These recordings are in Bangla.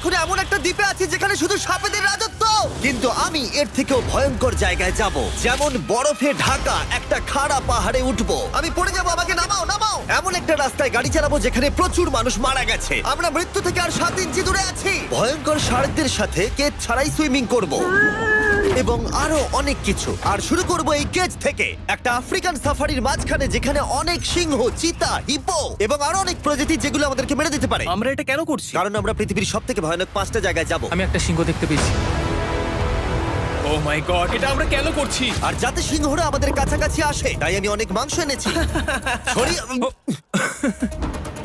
এখন এমন একটা দ্বীপে আছি যেখানে শুধু সাপেদের রাজত্ব। কিন্তু আমি এর থেকেও ভয়ঙ্কর জায়গায় যাব, যেমন বরফে ঢাকা একটা খাড়া পাহাড়ে উঠবো। আমি পড়ে যাবো, আমাকে নামাও নামাও। এমন একটা রাস্তায় গাড়ি চালাবো যেখানে প্রচুর মানুষ মারা গেছে। আমরা মৃত্যু থেকে আর 7 ইঞ্চি দূরে আছি। ভয়ঙ্কর শার্কদের সাথে কেজ ছাড়াই সুইমিং করব এবং আরো অনেক কিছু। আর শুরু করব এই কেজ থেকে, একটা আফ্রিকান সাফারির মাঝখানে যেখানে অনেক সিংহ, চিতা, হিপো এবং আরো অনেক প্রজাতি যেগুলো আমাদেরকে মেরে দিতে পারে। আমরা এটা কেন করছি? কারণ আমরা পৃথিবীর সবথেকে ভয়ানক 5টা জায়গায় যাব। আমি একটা সিংহ দেখতে পেয়েছি। ও মাই গড, এটা আমরা কেন করছি? আর যাতে সিংহরা আমাদের কাছাকাছি আসে তাই আমি অনেক মাংস এনেছি।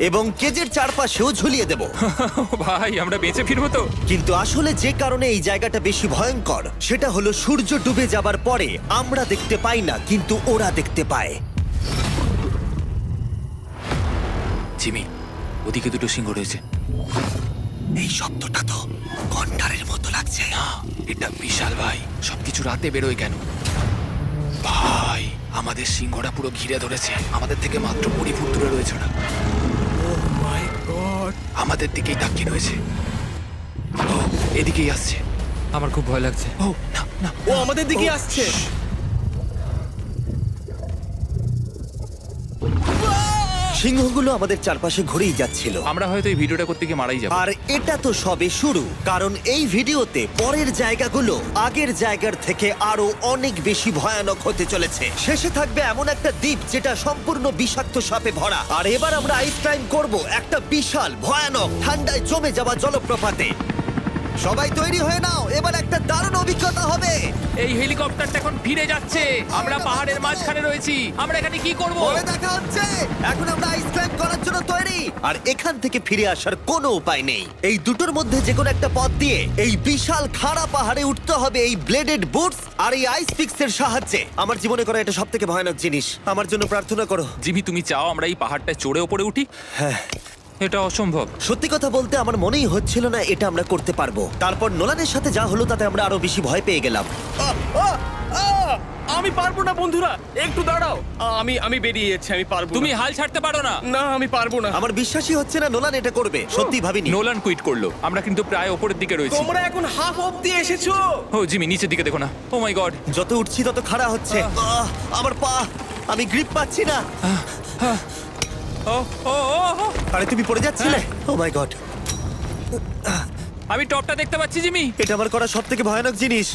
এবং কেজের চারপাশেও ঝুলিয়ে দেব। ভাই আমরা বেঁচে ফিরবো তো? কিন্তু আসলে যে কারণে এই জায়গাটা বেশি ভয়ঙ্কর সেটা হলো সূর্য ডুবে যাবার পরে আমরা দেখতে পাই না, কিন্তু ওরা দেখতে পায়। জিমি, ওদিকে দুটো সিংহ রয়েছে। এই শব্দটা তো কণ্ঠারের মতো লাগছে। না, এটা বিশাল ভাই। সবকিছু রাতে বেরোয় কেন? ভাই, আমাদের সিংহটা পুরো ঘিরে ধরেছে। আমাদের থেকে মাত্র 20 ফুট দূরে রয়েছে ওরা। মাই গড, আমাদের দিকেই তাকিয়ে রয়েছে। ও এদিকেই আসছে। আমার খুব ভয় লাগছে। ও না না, ও আমাদের দিকে আসছে। সিংহগুলো আমাদের চারপাশে ঘুরেই যাচ্ছিল। আমরা হয়তো এই ভিডিওটা করতে গিয়ে মারাই যাবো। আর এটা তো সবে শুরু, কারণ এই ভিডিওতে পরের জায়গাগুলো আগের জায়গার থেকে আরো অনেক বেশি ভয়ানক হতে চলেছে। শেষে থাকবে এমন একটা দ্বীপ যেটা সম্পূর্ণ বিষাক্ত সাপে ভরা। আর এবার আমরা আইস ক্লাইম্ব করব একটা বিশাল ভয়ানক ঠান্ডায় জমে যাওয়া জলপ্রপাতে। সবাই তৈরি হয়ে নাও, এবার একটা দারুণ অভিজ্ঞতা হবে। এই হেলিকপ্টারটা এখন ফিরে যাচ্ছে। আমরা পাহাড়ের মাঝখানে রয়েছি। আমরা এখানে কি করব? পরে দেখা হচ্ছে। এখন আমরা আইস ক্লাইম্ব করার জন্য তৈরি, আর এখান থেকে ফিরে আসার কোনো উপায় নেই। এই দুটোর মধ্যে যে কোনো একটা পথ দিয়ে এই বিশাল খাড়া পাহাড়ে উঠতে হবে এই ব্লেডেড বুটস আর এই আইস পিক্সের সাহায্যে। আমার জীবনে করা এটা সবথেকে ভয়ানক জিনিস। আমার জন্য প্রার্থনা করো। জিমি, তুমি চাও আমরা এই পাহাড়টা চড়ে ওপরে উঠি? হ্যাঁ, এটা অসম্ভব। সত্যি কথা বলতে আমার মনেই হচ্ছিল না এটা আমরা করতে পারবো। তারপর নোলানের সাথে যা হলো তাতে আমরা আরো বেশি ভয় পেয়ে গেলাম। আমি পারবো না বন্ধুরা, একটু দাঁড়াও। আমি বেরিয়ে যাচ্ছি, আমি পারবো তুমি না। হাল ছাড়তে পারো না। না, আমি পারবো না। আমার বিশ্বাসই হচ্ছে না নোলান এটা করবে। সত্যি ভাবিনি। নোলান কুইট করলো। আমরা কিন্তু প্রায় ওপরের দিকে রয়েছি। তোমরা এখন হাফ অবধি এসেছো। ও জিমি, নিচের দিকে দেখো না। ও মাই গড। যত উঠছি তত খাড়া হচ্ছে। আমার পা, আমি গ্রিপ পাচ্ছি না। ও ও ও ও। আরে তুমি পড়ে যাচ্ছিলে? ও মাই গড, আমি টপটা দেখতে পাচ্ছি জিমি। এটা আমার করা সবথেকে ভয়ানক জিনিস।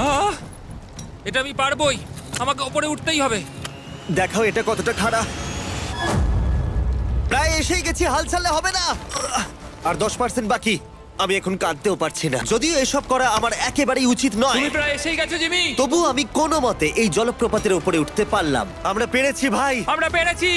আহ! এটা আমি পারবোই। আমাকে ওপরে উঠতেই হবে। দেখাও এটা কতটা খাড়া। প্রায় এসেই গেছি, হাল ছাড়লে হবে না। আর 10% বাকি। আমি এখন কাঁদতেও পারছি না, যদিও এসব করা আমার একেবারেই উচিত নয়। তুমি প্রায় এসেই গেছো জিমি। তবু আমি কোনো মতে এই জলপ্রপাতের উপরে উঠতে পারলাম। আমরা পেরেছি ভাই। আমরা পেরেছি।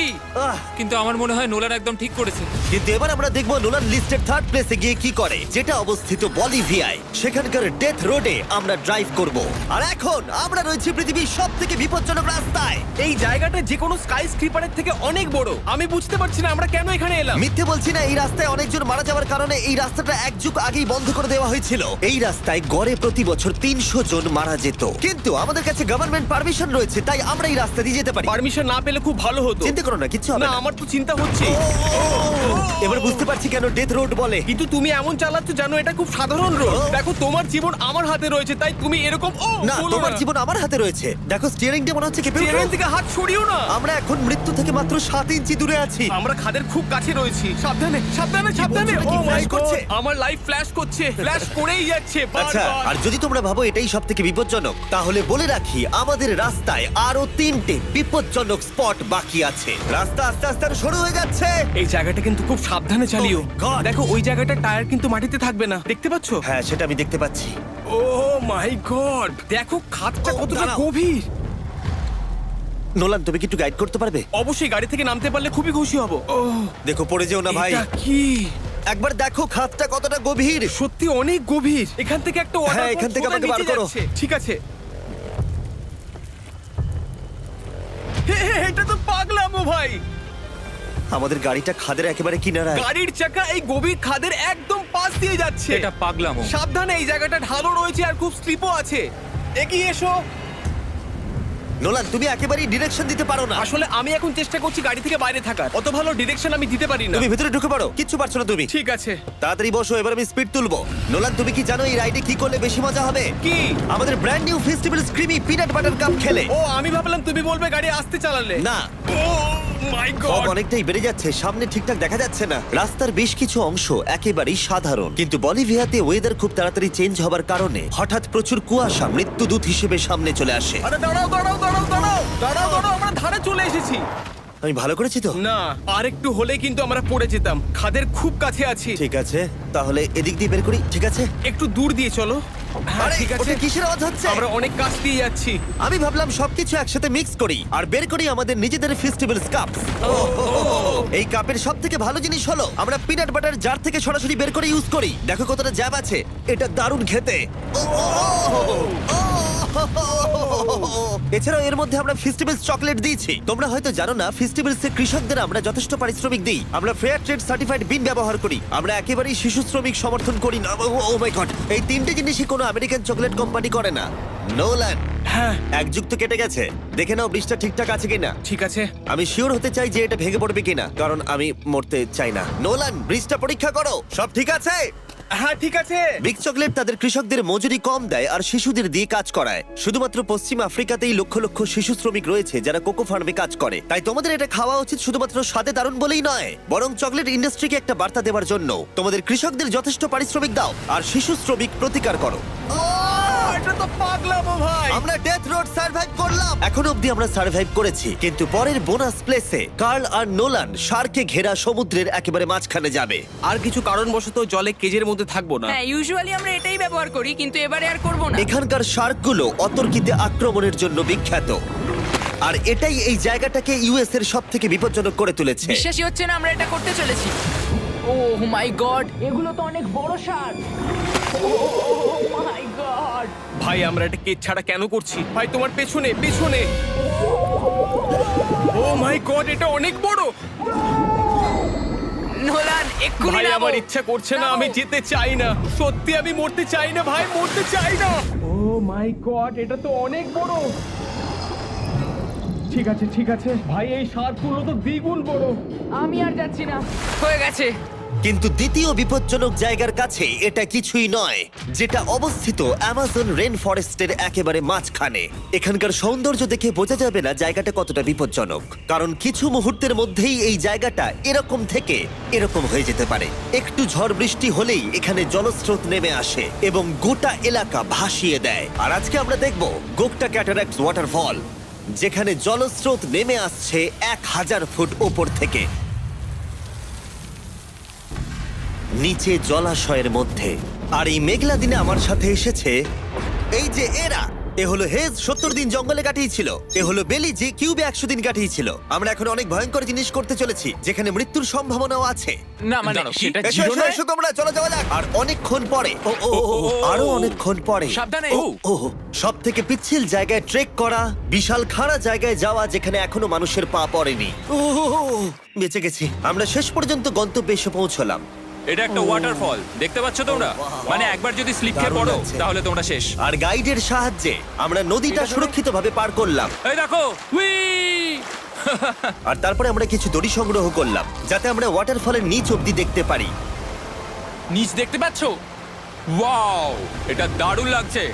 আহ, কিন্তু আমার মনে হয় নোলান একদম ঠিক করেছে। কিন্তু এবার আমরা দেখবো নোলান লিস্টের 3rd প্লেসে গিয়ে কি করে, যেটা অবস্থিত বলিভিয়ায়। সেখানকার ডেথ রোডে আমরা ড্রাইভ করব। আর এখন আমরা রয়েছি পৃথিবীর সবথেকে বিপজ্জনক রাস্তায়। এই জায়গাটা যে কোনো স্কাই স্ক্রিপারের থেকে অনেক বড়। আমি বুঝতে পারছি না আমরা কেন এখানে এলাম। মিথ্যে বলছি না, এই রাস্তায় অনেকজন মারা যাওয়ার কারণে এই রাস্তাটা এক যুগ আগেই বন্ধ করে দেওয়া হয়েছিল। এই রাস্তায় গড়ে প্রতি বছর 300 জন মারা যেত, কিন্তু আমাদের কাছে গভর্নমেন্ট পারমিশন রয়েছে, তাই আমরা এই রাস্তা দিয়ে যেতে পারি। পারমিশন না পেলে খুব ভালো হতো। চিন্তা করো না, কিচ্ছু হবে না, না। আমার তো চিন্তা হচ্ছে। এবার বুঝতে পারছি কেন ডেথ রোড বলে। কিন্তু তুমি এমন চালাচ্ছ জানো এটা খুব সাধারণ রোড। ও। দেখো তোমার জীবন আমার হাতে রয়েছে, তাই তুমি এরকম না, তোমার জীবন আমার হাতে রয়েছে। দেখো স্টিয়ারিংটা মনে হচ্ছে কেঁপে উঠলো। থেকে হাত সরিও না। আমরা এখন মৃত্যু থেকে মাত্র 7 ইঞ্চি দূরে আছি। আমরা খাদের খুব কাছে রয়েছি। সাবধানে সাবধানে সাবধানে। বলছো নাকি? ও মাই ফ্ল্যাশ করছে? গড, আমার লাইফ ফ্ল্যাশ করছে, ফ্ল্যাশ করেই যাচ্ছে আচ্ছা, বারবার। আর যদি তোমরা ভাবো এটাই সবথেকে বিপজ্জনক, তাহলে বলে রাখি আমাদের রাস্তায় আরো 3টে বিপজ্জনক স্পট বাকি আছে। রাস্তা আস্তে আস্তে আরো সরু হয়ে যাচ্ছে। এই জায়গাটা কিন্তু খুব সাবধানে চালিও। Oh my God! দেখো ওই জায়গাটার টায়ার কিন্তু মাটিতে থাকবে না, দেখতে পাচ্ছো? হ্যাঁ, সেটা আমি দেখতে পাচ্ছি। ও মাই গড, দেখো খাদটা Oh, কতটা দাঁড়াও। গভীর। নোলান, তুমি কি একটু গাইড করতে পারবে? অবশ্যই, গাড়ি থেকে নামতে পারলে খুবই খুশি হব। ও দেখো পড়ে যেও না ভাই। এটা কি? একবার দেখো খাতটা কতটা গভীর। সত্যি অনেক গভীর। এখান থেকে একটা ওয়াটার হ্যাঁ, এখান থেকে আমাকে বার করো। ঠিক আছে। হে, হে, এটা তো পাগলামো ভাই। আমাদের গাড়িটা খাদের একেবারে কিনারায়। গাড়ির চাকা এই গভীর খাদের একদম পাশ দিয়ে যাচ্ছে। এটা পাগলামো। সাবধানে, এই জায়গাটা ঢালু রয়েছে আর খুব স্লিপও আছে। এগিয়ে এসো। নোলান, তুমি একেবারেই ডিরেকশন দিতে পারো না। আসলে আমি এখন চেষ্টা করছি গাড়ি থেকে বাইরে থাকার। অত ভালো ডিরেকশন আমি দিতে পারি না। তুমি ভিতরে ঢুকে পড়ো, কিচ্ছু পারছো না তুমি। ঠিক আছে। তাড়াতাড়ি বসো, এবার আমি স্পিড তুলবো। নোলান, তুমি কি জানো এই রাইডে কি করলে বেশি মজা হবে? কি? আমাদের brand new festival screamy peanut butter cup খেলে। ও, আমি ভাবলাম তুমি বলবে গাড়ি আসতে চালালে। না, ও মাই ফগ গড। অনেকটাই বেড়ে যাচ্ছে, সামনে ঠিকঠাক দেখা যাচ্ছে না। রাস্তার বেশ কিছু অংশ একেবারেই সাধারণ, কিন্তু বলিভিয়াতে ওয়েদার খুব তাড়াতাড়ি চেঞ্জ হবার কারণে হঠাৎ প্রচুর কুয়াশা মৃত্যুদূত হিসেবে সামনে চলে আসে। আরে দাঁড়াও দাঁড়াও দাঁড়াও দাঁড়াও দাঁড়াও দাঁড়াও, আমরা ধারে চলে এসেছি। আমি ভালো করেছি তো? না, আর একটু হলে কিন্তু আমরা পড়ে যেতাম। খাদের খুব কাছে আছি। ঠিক আছে, তাহলে এদিক দিয়ে বের করি। ঠিক আছে, একটু দূর দিয়ে চলো। হ্যাঁ, আরে ঠিক আছে। ওটা কিসের আওয়াজ হচ্ছে? আমরা অনেক কাছ দিয়ে যাচ্ছি। আমি ভাবলাম সবকিছু একসাথে মিক্স করি আর বের করি আমাদের নিজেদের ফেস্টিভ্যাল কাপ। এই কাপের সব থেকে ভালো জিনিস হলো আমরা পিনাট বাটার জার থেকে সরাসরি বের করে ইউজ করি। দেখো কতটা জ্যাব আছে, এটা দারুণ খেতে। এছাড়াও এর মধ্যে আমরা ফেস্টিভ্যালস চকলেট দিয়েছি। তোমরা হয়তো জানো না, ফেস্টিভ্যালস এর কৃষকদের আমরা যথেষ্ট পারিশ্রমিক দিই। আমরা ফেয়ার ট্রেড সার্টিফাইড বিন ব্যবহার করি। আমরা একেবারেই শিশু শ্রমিক সমর্থন করি না। ও মাই গড, এই তিনটে জিনিসই কোনো আমেরিকান চকলেট কোম্পানি করে না। নোলান, হ্যাঁ, এক যুগ তো কেটে গেছে, দেখে নাও ব্রিজটা ঠিকঠাক আছে কিনা। ঠিক আছে। আমি শিওর হতে চাই যে এটা ভেঙে পড়বে কিনা, কারণ আমি মরতে চাই না। নোলান, ব্রিজটা পরীক্ষা করো, সব ঠিক আছে? হ্যাঁ, ঠিক আছে। বিগ চকলেট তাদের কৃষকদের মজুরি কম দেয় আর শিশুদের দিয়ে কাজ করায়। শুধুমাত্র পশ্চিম আফ্রিকাতেই লক্ষ লক্ষ শিশু শ্রমিক রয়েছে যারা কোকো ফার্মে কাজ করে। তাই তোমাদের এটা খাওয়া উচিত শুধুমাত্র স্বাদে দারুণ বলেই নয়, বরং চকলেট ইন্ডাস্ট্রিকে একটা বার্তা দেওয়ার জন্য। তোমাদের কৃষকদের যথেষ্ট পারিশ্রমিক দাও আর শিশু শ্রমিক প্রতিকার করো। এটা তো পাগলামো ভাই। আমরা ডেথ রোড সার্ভাইভ করলাম। এখনো অবধি আমরা সার্ভাইভ করেছি, কিন্তু পরের বোনাস প্লেসে কার্ল আর নোলান শার্কে ঘেরা সমুদ্রের একেবারে মাঝখানে যাবে। আর কিছু কারণবশত জলে কেজের মধ্যে থাকবো না। হ্যাঁ, ইউজুয়ালি আমরা এটাই ব্যবহার করি, কিন্তু এবারে আর করব না। এখানকার শার্কগুলো অতর্কিতে আক্রমণের জন্য বিখ্যাত, আর এটাই এই জায়গাটাকে ইউএস এর সব থেকে বিপজ্জনক করে তুলেছে। বিশ্বাসই হচ্ছে না আমরা এটা করতে চলেছি। ও মাই গড, এগুলো তো অনেক বড় শার্ক। ও মাই গড। ভাই, আমরা এটা কেজ ছাড়া কেন করছি? ভাই, তোমার পেছনে পেছনে। ও মাই গড, এটা অনেক বড়। নোলান, এক্ষুনি ভাই, নামো। আমার ইচ্ছা করছে না, আমি যেতে চাই না। সত্যি আমি মরতে চাই না ভাই, মরতে চাই না। ও মাই গড, এটা তো অনেক বড়। ঠিক আছে ঠিক আছে ভাই, এই শার্কগুলো তো দ্বিগুণ বড়। আমি আর যাচ্ছি না, হয়ে গেছে। কিন্তু দ্বিতীয় বিপজ্জনক জায়গার কাছে এটা কিছুই নয়, যেটা অবস্থিত অ্যামাজন রেন ফরেস্টের একেবারে মাঝখানে। এখানকার সৌন্দর্য দেখে বোঝা যাবে না জায়গাটা কতটা বিপজ্জনক, কারণ কিছু মুহূর্তের মধ্যেই এই জায়গাটা এরকম থেকে এরকম হয়ে যেতে পারে। একটু ঝড় বৃষ্টি হলেই এখানে জলস্রোত নেমে আসে এবং গোটা এলাকা ভাসিয়ে দেয়। আর আজকে আমরা দেখব গোকটা ক্যাটারাক্ট ওয়াটারফল, যেখানে জলস্রোত নেমে আসছে 1000 ফুট ওপর থেকে নিচে জলাশয়ের মধ্যে। আর এই মেঘলা দিনে আমার সাথে এসেছে এই যে এরা। এ হলো হেজ, 70 দিন জঙ্গলে কাটিয়েছিল। এ হলো বেলি, যে কিউবে 100 দিন কাটিয়েছিল। আমরা এখন অনেক ভয়ঙ্কর জিনিস করতে চলেছি, যেখানে মৃত্যুর সম্ভাবনাও আছে। না মানে সেটা এসো, জিরো এসো, নয়। এসো তোমরা, চলো যাওয়া যাক। আর অনেকক্ষণ পরে আরো অনেকক্ষণ পরে সাবধানে। সব থেকে পিচ্ছিল জায়গায় ট্রেক করা, বিশাল খাড়া জায়গায় যাওয়া যেখানে এখনো মানুষের পা পড়েনি। বেঁচে গেছি। আমরা শেষ পর্যন্ত গন্তব্যে এসে পৌঁছলাম। এটা একটা ওয়াটারফল, দেখতে পাচ্ছ তোমরা? মানে একবার যদি স্লিপ খেয়ে দারুণ পড়ো লাগছে। তাহলে তোমরা শেষ। আর গাইডের সাহায্যে আমরা নদীটা সুরক্ষিতভাবে পার করলাম। এই দেখো, উই! আর তারপরে আমরা কিছু দড়ি সংগ্রহ করলাম, যাতে আমরা ওয়াটারফলের নিচ অব্দি দেখতে পারি। নিচ দেখতে পাচ্ছ? ওয়াও, এটা দারুণ লাগছে।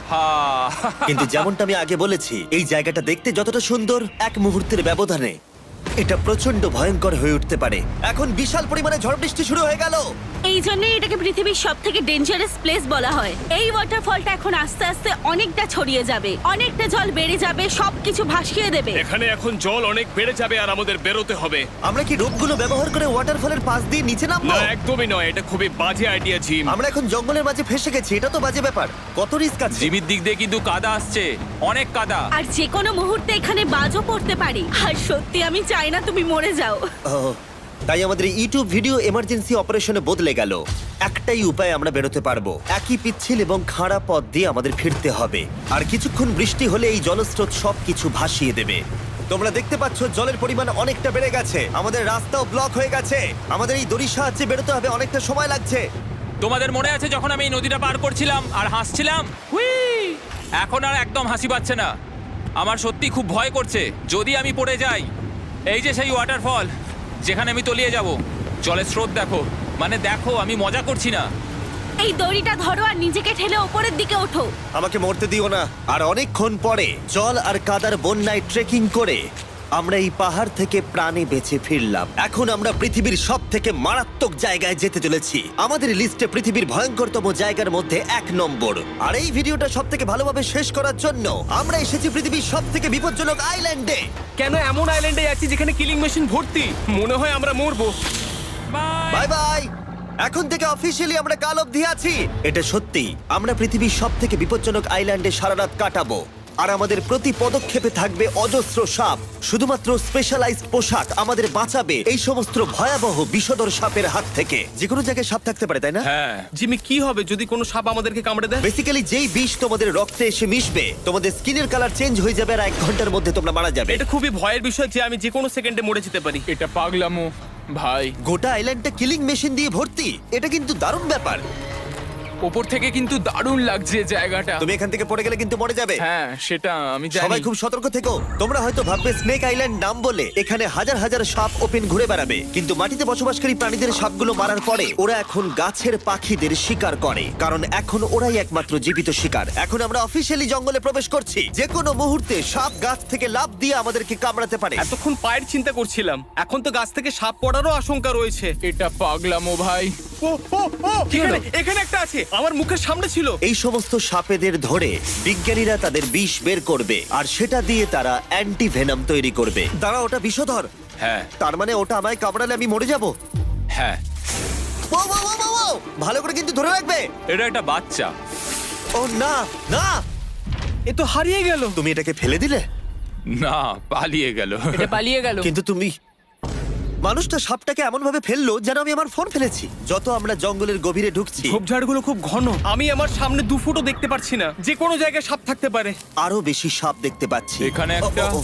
হা! কিন্তু যেমনটা আমি আগে বলেছি, এই জায়গাটা দেখতে যতটা সুন্দর, এক মুহূর্তের ব্যবধানে এটা প্রচন্ড ভয়ঙ্কর হয়ে উঠতে পারে। এখন বিশাল পরিমাণে ঝড় বৃষ্টি শুরু হয়ে গেল। এই জন্যই এটাকে পৃথিবীর সবথেকে ডেঞ্জারাস প্লেস বলা হয়। এই ওয়াটারফলটা এখন আস্তে আস্তে অনেকটা ছড়িয়ে যাবে, অনেকটা জল বেড়ে যাবে, সবকিছু ভাসিয়ে দেবে। এখানে এখন জল অনেক বেড়ে যাবে আর আমাদের বেরোতে হবে। আমরা কি রোপগুলো ব্যবহার করে ওয়াটারফলের পাশ দিয়ে নিচে নামবো? না, একদমই নয়, এটা খুবই বাজে আইডিয়া জিম। আমরা এখন জঙ্গলের মাঝে ফেসে গেছি, এটা তো বাজে ব্যাপার। কত রিস্ক আছে। জিমির দিক দিয়ে কিন্তু কাদা আসছে, অনেক কাদা। আর যে কোনো মুহূর্তে এখানে বাজও পড়তে পারি। আর সত্যি আমি চাই না তুমি মরে যাও। তাই আমাদের ইউটিউব ভিডিও এমার্জেন্সি অপারেশনে বদলে গেল। একটাই উপায় আমরা বেরোতে পারবো, একই পিচ্ছিল এবং খাড়া পথ দিয়ে আমাদের ফিরতে হবে। আর কিছুক্ষণ বৃষ্টি হলে এই জলস্রোত সবকিছু ভাসিয়ে দেবে। তোমরা দেখতে পাচ্ছ জলের পরিমাণ অনেকটা বেড়ে গেছে, আমাদের রাস্তাও ব্লক হয়ে গেছে। আমাদের এই দড়ির সাহায্যে বেরোতে হবে, অনেকটা সময় লাগছে। তোমাদের মনে আছে যখন আমি এই নদীটা পার করছিলাম আর হাসছিলাম? হুই! এখন আর একদম হাসি পাচ্ছে না। আমার সত্যি খুব ভয় করছে, যদি আমি পড়ে যাই। এই যে সেই ওয়াটারফল যেখানে আমি তলিয়ে যাব। জলের স্রোত দেখো, মানে দেখো, আমি মজা করছি না। এই দড়িটা ধরো আর নিজেকে ঠেলে ওপরের দিকে ওঠো। আমাকে মরতে দিও না। আর অনেকক্ষণ পরে জল আর কাদার বন্যায় ট্রেকিং করে আমরা এই পাহাড় থেকে প্রাণে বেঁচে ফিরলাম। এখন আমরা পৃথিবীর সব থেকে মারাত্মক জায়গায় যেতে চলেছি। আমাদের লিস্টে পৃথিবীর ভয়ঙ্করতম জায়গার মধ্যে 1 নম্বর। আর এই ভিডিওটা সব থেকে ভালোভাবে শেষ করার জন্য আমরা এসেছি পৃথিবীর সব থেকে বিপজ্জনক আইল্যান্ডে। কেন এমন আইল্যান্ডে যাচ্ছি যেখানে কিলিং মেশিন ভর্তি? মনে হয় আমরা মরবো। Bye bye. এখন থেকে অফিসিয়ালি আমরা কাল অবধি আছি। এটা সত্যি, আমরা পৃথিবীর সব থেকে বিপজ্জনক আইল্যান্ডে সারা রাত কাটাবো। আর আমাদের প্রতি পদক্ষেপে থাকবে অজস্র সাপ। শুধুমাত্র স্পেশালাইজড পোশাক আমাদের বাঁচাবে এই সমস্ত ভয়াবহ বিষধর সাপের হাত থেকে। যে কোনো জায়গায় সাপ থাকতে পারে, তাই না? হ্যাঁ, জিমি, কি হবে যদি কোনো সাপ আমাদেরকে কামড়ে দেয়? বেসিক্যালি যেই বিষ তোমাদের রক্তে এসে মিশবে, তোমাদের স্কিনের কালার চেঞ্জ হয়ে যাবে আর 1 ঘন্টার মধ্যে তোমরা মারা যাবে। এটা খুবই ভয়ের বিষয় যে আমি যে কোনো সেকেন্ডে মরে যেতে পারি। এটা পাগলামো ভাই। গোটা আইল্যান্ডটা কিলিং মেশিন দিয়ে ভর্তি। এটা কিন্তু দারুণ ব্যাপার। ওপর থেকে কিন্তু দারুণ লাগছে জায়গাটা। তুমি এখান থেকে পড়ে গেলে কিন্তু মরে যাবে। হ্যাঁ, সেটা আমি জানি। সবাই খুব সতর্ক থেকো। তোমরা হয়তো ভাববে স্নেক আইল্যান্ড নাম বলে এখানে হাজার হাজার সাপ ওপেন ঘুরে বেড়াবে, কিন্তু মাটিতে বসবাসকারী প্রাণীদের সাপগুলো মারার পরে ওরা এখন গাছের পাখিদের শিকার করে, কারণ এখন ওরাই একমাত্র জীবিত শিকার। এখন আমরা অফিসিয়ালি জঙ্গলে প্রবেশ করছি। যে কোনো মুহূর্তে সাপ গাছ থেকে লাফ দিয়ে আমাদেরকে কামড়াতে পারে। এতক্ষণ পায়ের চিন্তা করছিলাম, এখন তো গাছ থেকে সাপ পড়ারও আশঙ্কা রয়েছে। এটা পাগলামো ভাই। ও ও ও, এখানে একটা আছে, আমার মুখের সামনে ছিল। এই সমস্ত সাপেদের ধরে বিজ্ঞানীরা তাদের বিষ বের করবে, আর সেটা দিয়ে তারা অ্যান্টি ভেনাম তৈরি করবে। দাঁড়া, ওটা বিষধর। হ্যাঁ, তার মানে ওটা আমায় কামড়ালে আমি মরে যাব? হ্যাঁ। ও, ও, ও, ও, ও! ভালো করে কিন্তু ধরে রাখবে। এটা একটা বাচ্চা। ও না না, এ তো হারিয়ে গেল। তুমি এটাকে ফেলে দিলে? না, পালিয়ে গেল। এটা পালিয়ে গেল। কিন্তু তুমি, মানুষটা সাপটাকে এমন ভাবে ফেললো যেন আমি আমার ফোন ফেলেছি। যত আমরা জঙ্গলের গভীরে ঢুকছি, ঝোপঝাড়গুলো খুব ঘন, আমি আমার সামনে 2 ফুটও দেখতে পারছি না। যে কোনো জায়গায় সাপ থাকতে পারে। আরো বেশি সাপ দেখতে পাচ্ছি। এখানে ও, একটা, ও, ও।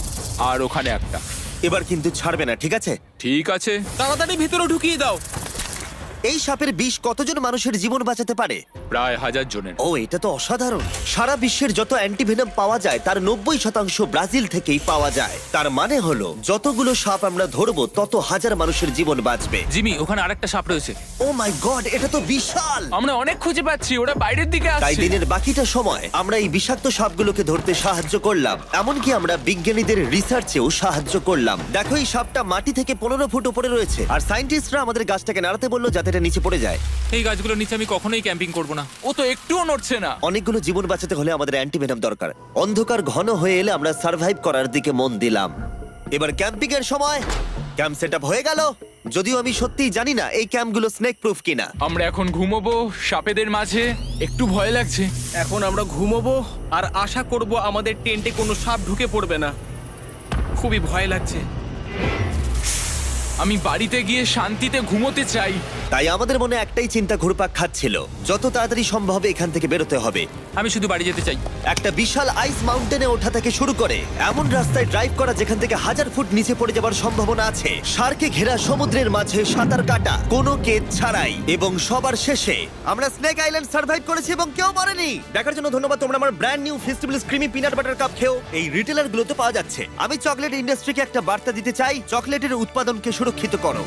আর ওখানে একটা। এবার কিন্তু ছাড়বে না, ঠিক আছে? ঠিক আছে। তাড়াতাড়ি ভিতরে ঢুকিয়ে দাও। এই সাপের বিষ কতজন মানুষের জীবন বাঁচাতে পারে? প্রায় 1000 জনের। ও, এটা তো অসাধারণ। সারা বিশ্বের যত অ্যান্টিভেনম পাওয়া যায় তার 90% ব্রাজিল থেকেই পাওয়া যায়। তার মানে হলো যতগুলো সাপ আমরা ধরবো তত হাজার মানুষের জীবন বাঁচবে। জিমি, ওখানে আরেকটা সাপ রয়েছে। ও মাই গড, এটা তো বিশাল। আমরা অনেক খুঁজে পাচ্ছি, ওরা বাইরের দিকে তাই আসছে। দিনের বাকিটা সময় আমরা এই বিষাক্ত সাপগুলোকে ধরতে সাহায্য করলাম। এমনকি আমরা বিজ্ঞানীদের রিসার্চেও সাহায্য করলাম। দেখো, এই সাপটা মাটি থেকে 15 ফুট উপরে রয়েছে, আর সায়েন্টিস্টরা আমাদের গাছটাকে নাড়াতে বললো যাতে এটা নিচে পড়ে যায়। এই গাছগুলোর নিচে আমি কখনোই ক্যাম্পিং করব না। ও তো একটুও নড়ছে না। অনেকগুলো জীবন বাঁচাতে হলে আমাদের অ্যান্টিভেনম দরকার। অন্ধকার ঘন হয়ে এলে আমরা সার্ভাইভ করার দিকে মন দিলাম। এবার ক্যাম্পিং এর সময়। ক্যাম্প সেটআপ হয়ে গেল, যদিও আমি সত্যিই জানি না এই ক্যাম্পগুলো স্নেক প্রুফ কিনা। আমরা এখন ঘুমোবো সাপেদের মাঝে, একটু ভয় লাগছে। এখন আমরা ঘুমোবো আর আশা করব আমাদের টেন্টে কোনো সাপ ঢুকে পড়বে না। খুবই ভয় লাগছে। আমি বাড়িতে গিয়ে শান্তিতে ঘুমোতে চাই। তাই আমাদের মনে একটাই চিন্তা ঘুরপাক খাচ্ছিল, যত তাড়াতাড়ি সম্ভব এখান থেকে বেরোতে হবে। আমি শুধু বাড়ি যেতে চাই। একটা বিশাল আইস মাউন্টেনে ওঠা থেকে শুরু করে এমন রাস্তায় ড্রাইভ করা যেখান থেকে 1000 ফুট নিচে পড়ে যাবার সম্ভাবনা আছে, শার্কে ঘেরা সমুদ্রের মাঝে সাঁতার কাটা কোনো কেদ ছাড়াই, এবং সবার শেষে আমরা স্নেক আইল্যান্ড সার্ভাইভ করেছি এবং কেউ মরেনি। দেখার জন্য ধন্যবাদ। তোমরা আমার brand new festival creamy peanut butter cup খেও। এই রিটেলার গুলোতে পাওয়া যাচ্ছে। আমি চকলেট ইন্ডাস্ট্রিকে একটা বার্তা দিতে চাই, চকলেটের উৎপাদনকে সুরক্ষিত করো।